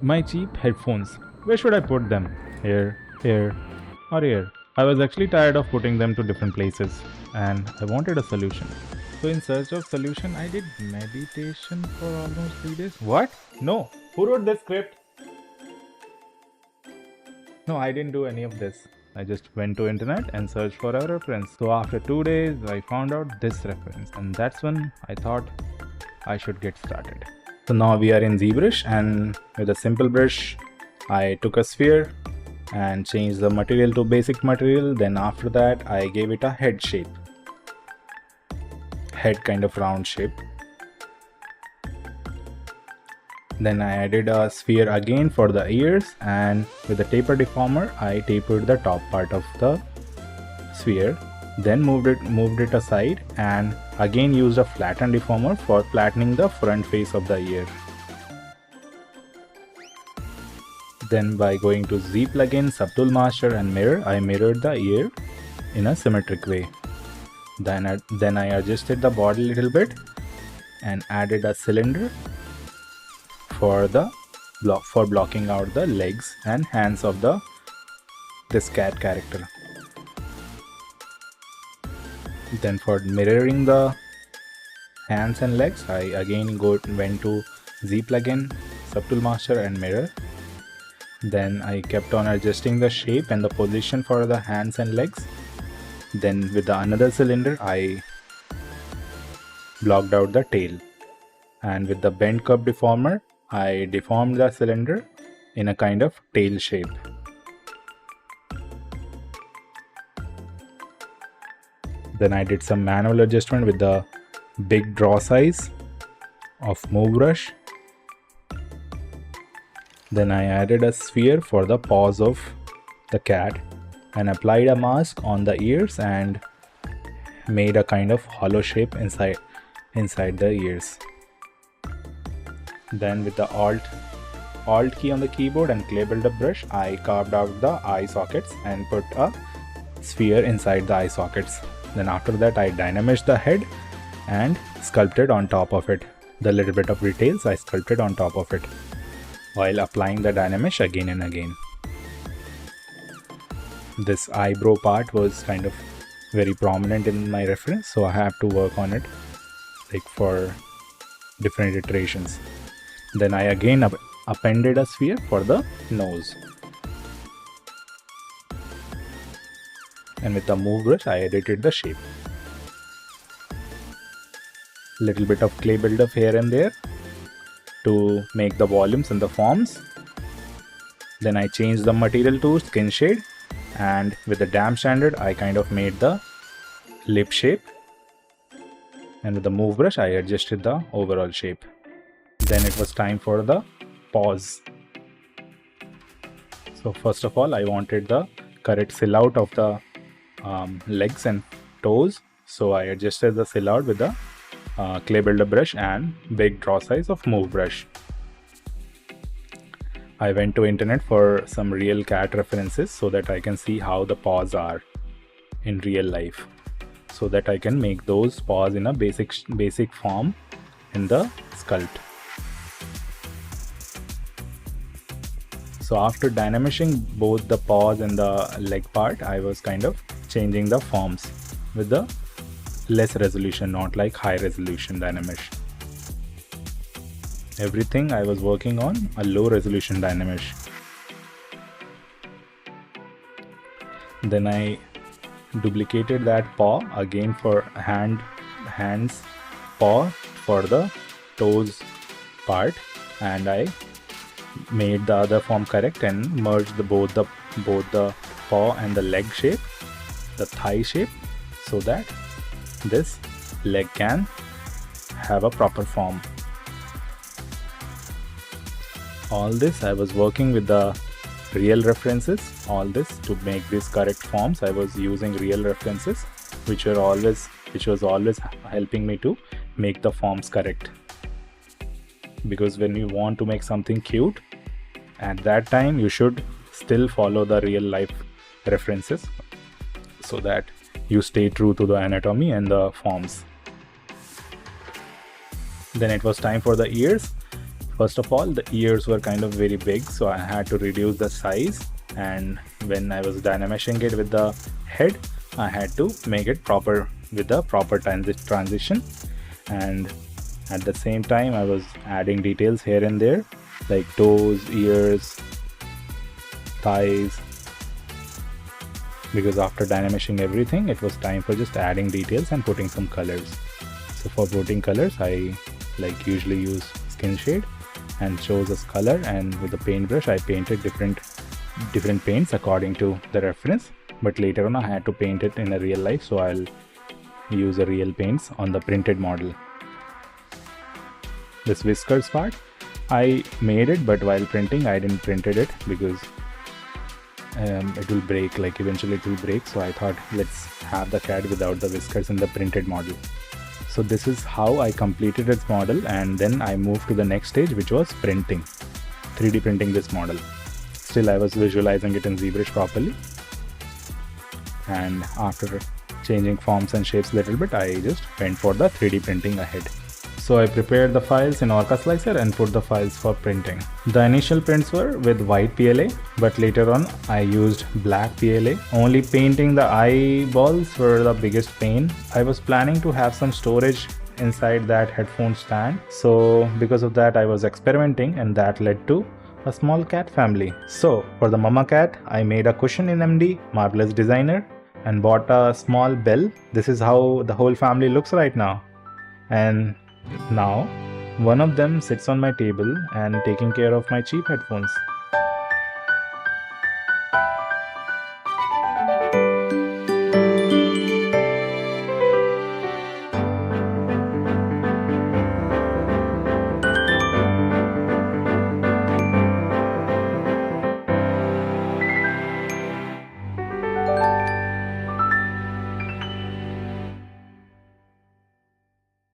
My cheap headphones. Where should I put them? Here, here, or here? I was actually tired of putting them to different places and I wanted a solution. So in search of solution, I did meditation for almost 3 days. What? No. Who wrote this script? No, I didn't do any of this. I just went to internet and searched for a reference. So after 2 days, I found out this reference and that's when I thought I should get started. So now we are in ZBrush and with a simple brush, I took a sphere and changed the material to basic material. Then after that, I gave it a head shape. Head kind of round shape. Then I added a sphere again for the ears and with the taper deformer, I tapered the top part of the sphere. Then moved it aside and again used a flatten deformer for flattening the front face of the ear. Then by going to Z plugin, subtool master and mirror, I mirrored the ear in a symmetric way. Then I adjusted the body a little bit and added a cylinder for blocking out the legs and hands of this cat character. Then for mirroring the hands and legs, I again went to Z plugin, subtool master and mirror. Then I kept on adjusting the shape and the position for the hands and legs. Then with another cylinder, I blocked out the tail. And with the bent curve deformer, I deformed the cylinder in a kind of tail shape. Then I did some manual adjustment with the big draw size of ZBrush. Then I added a sphere for the paws of the cat and applied a mask on the ears and made a kind of hollow shape inside the ears. Then with the Alt key on the keyboard and clay builder brush, I carved out the eye sockets and put a sphere inside the eye sockets. Then after that, I Dynamesh the head and sculpted on top of it. The little bit of details I sculpted on top of it while applying the Dynamesh again and again. This eyebrow part was kind of very prominent in my reference, so I have to work on it like for different iterations. Then I again appended a sphere for the nose. And with the move brush, I edited the shape. Little bit of clay buildup here and there to make the volumes and the forms. Then I changed the material to skin shade, and with the damp standard, I kind of made the lip shape. And with the move brush, I adjusted the overall shape. Then it was time for the paws. So first of all, I wanted the correct silhouette of the legs and toes. So I adjusted the silhouette with the clay builder brush and big draw size of move brush. I went to internet for some real cat references so that I can see how the paws are in real life, so that I can make those paws in a basic form in the sculpt. So after dynameshing both the paws and the leg part, I was kind of changing the forms with the less resolution, not like high resolution Dynamesh. Everything I was working on a low resolution Dynamesh. Then I duplicated that paw again for hands paw for the toes part, and I made the other form correct and merged both the paw and the leg shape, the thigh shape, so that this leg can have a proper form. All this I was working with the real references. All this to make these correct forms, I was using real references, which was always helping me to make the forms correct. Because when you want to make something cute, at that time you should still follow the real life references so that you stay true to the anatomy and the forms. Then it was time for the ears. First of all, the ears were kind of very big, so I had to reduce the size, and when I was dynameshing it with the head, I had to make it proper with the proper transition. And at the same time, I was adding details here and there, like toes, ears, thighs, because after dynameshing everything, it was time for just adding details and putting some colors. So for putting colors, I usually use skin shade and chose this color, and with the paintbrush I painted different paints according to the reference, but later on I had to paint it in a real life, so I'll use a real paints on the printed model. This whiskers part, I made it, but while printing I didn't printed it because it will break, like eventually it will break, so I thought let's have the cat without the whiskers in the printed model. So this is how I completed its model, and then I moved to the next stage, which was printing, 3D printing this model. Still I was visualizing it in ZBrush properly, and after changing forms and shapes a little bit, I just went for the 3D printing ahead. So I prepared the files in Orca Slicer and put the files for printing. The initial prints were with white PLA, but later on I used black PLA. Only painting the eyeballs were the biggest pain. I was planning to have some storage inside that headphone stand, so because of that I was experimenting, and that led to a small cat family. So for the mama cat, I made a cushion in MD, Marvelous Designer, and bought a small bell. This is how the whole family looks right now. And now one of them sits on my table and taking care of my cheap headphones.